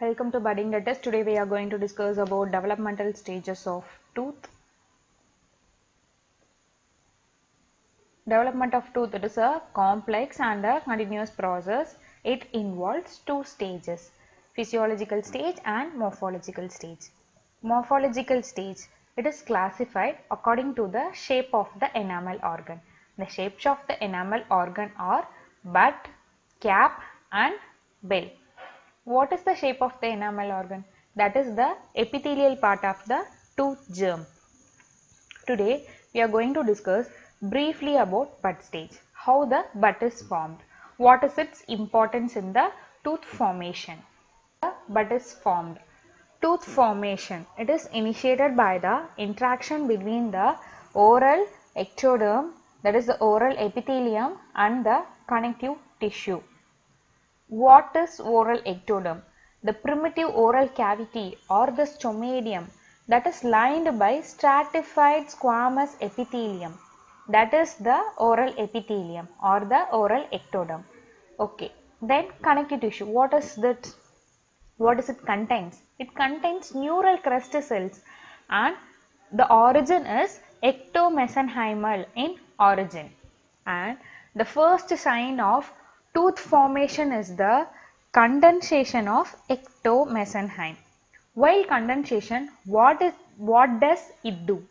Welcome to Budding Letters. Today we are going to discuss about developmental stages of tooth. Development of tooth, it is a complex and a continuous process. It involves two stages, physiological stage and morphological stage. Morphological stage, it is classified according to the shape of the enamel organ. The shapes of the enamel organ are bud, cap and bell. What is the shape of the enamel organ? That is the epithelial part of the tooth germ. Today we are going to discuss briefly about bud stage. How the bud is formed. What is its importance in the tooth formation? The bud is formed. Tooth formation. It is initiated by the interaction between the oral ectoderm, that is the oral epithelium, and the connective tissue. What is oral ectoderm? The primitive oral cavity or the stomatium that is lined by stratified squamous epithelium. That is the oral epithelium or the oral ectoderm. Okay. Then connective tissue. What is that? What does it contains? It contains neural crest cells and the origin is ectomesenchymal in origin. And the first sign of tooth formation is the condensation of ectomesenchyme. While condensation, what does it do?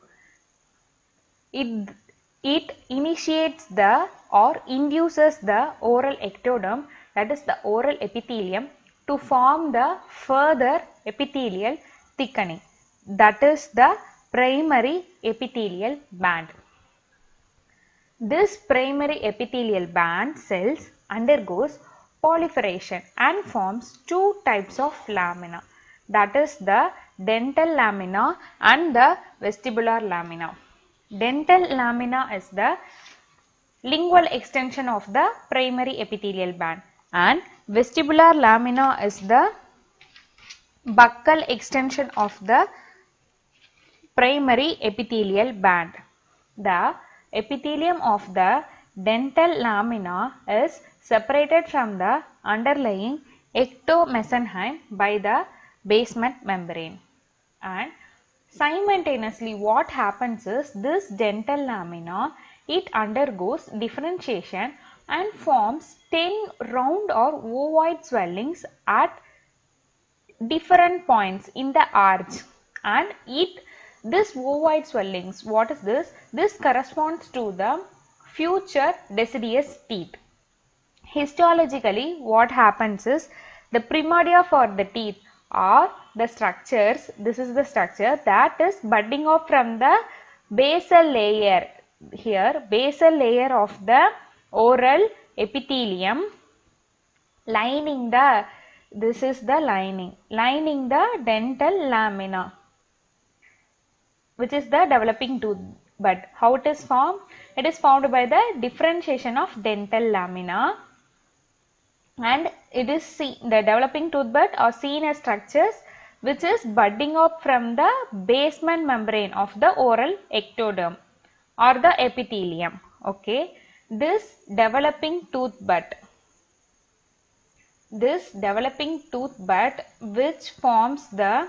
It initiates the or induces the oral ectoderm, that is the oral epithelium, to form the further epithelial thickening, that is the primary epithelial band. This primary epithelial band cells undergoes proliferation and forms two types of lamina, that is the dental lamina and the vestibular lamina. Dental lamina is the lingual extension of the primary epithelial band and vestibular lamina is the buccal extension of the primary epithelial band. The epithelium of the dental lamina is separated from the underlying ectomesenchyme by the basement membrane. And simultaneously what happens is this dental lamina, it undergoes differentiation and forms 10 round or ovoid swellings at different points in the arch, and this ovoid swellings, what is this? This corresponds to the future deciduous teeth. Histologically what happens is the primordia for the teeth are the structures. This is the structure that is budding off from the basal layer. Here basal layer of the oral epithelium lining the, this is the lining the dental lamina, which is the developing tooth bud. How it is formed? It is formed by the differentiation of dental lamina, and it is seen, the developing tooth bud are seen as structures which is budding up from the basement membrane of the oral ectoderm or the epithelium. Okay, this developing tooth bud which forms the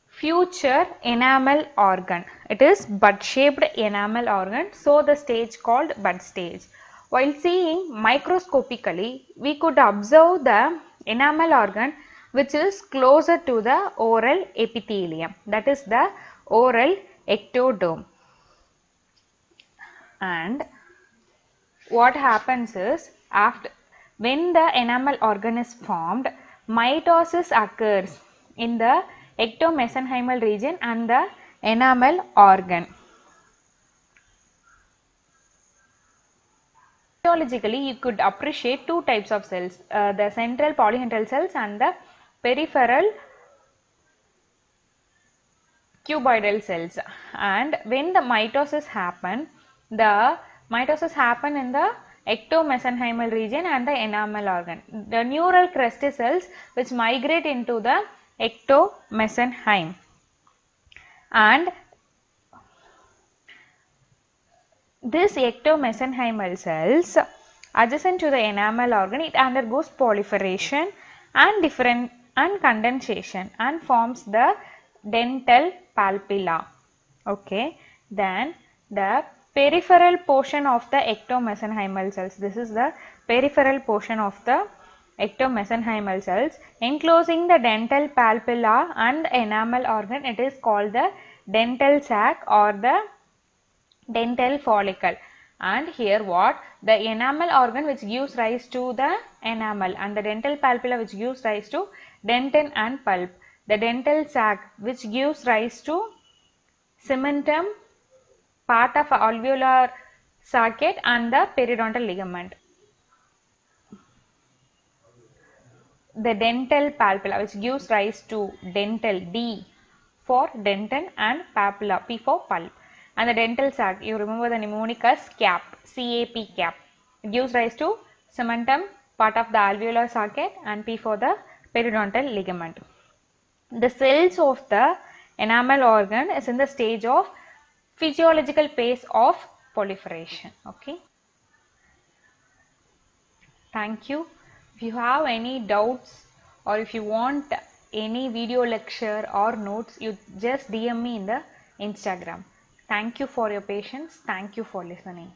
future enamel organ. It is bud shaped enamel organ, so the stage called bud stage. While seeing microscopically, we could observe the enamel organ which is closer to the oral epithelium, that is the oral ectoderm. And what happens is, after when the enamel organ is formed, mitosis occurs in the ectomesenchymal region and the enamel organ. Physiologically, you could appreciate two types of cells, the central polyhedral cells and the peripheral cuboidal cells. And when the mitosis happen in the ectomesenchymal region and the enamel organ. The neural crest cells which migrate into the ectomesenchyme, and this ectomesenchymal cells adjacent to the enamel organ, it undergoes proliferation and and condensation and forms the dental papilla. Okay, then the peripheral portion of the ectomesenchymal cells. This is the peripheral portion of the ectomesenchymal cells enclosing the dental papilla and the enamel organ. It is called the dental sac or the dental follicle. And here what? The enamel organ which gives rise to the enamel, and the dental papilla which gives rise to dentin and pulp. The dental sac which gives rise to cementum, part of alveolar saccade, and the periodontal ligament. The dental papilla which gives rise to dental, D for dentin, and papilla, P for pulp. And the dental sac, you remember the mnemonic as CAP, C-A-P, CAP. It gives rise to cementum, part of the alveolar saccade, and P for the periodontal ligament. The cells of the enamel organ is in the stage of physiological phase of proliferation. Okay. Thank you. If you have any doubts or if you want any video lecture or notes, you just DM me in the Instagram. Thank you for your patience. Thank you for listening.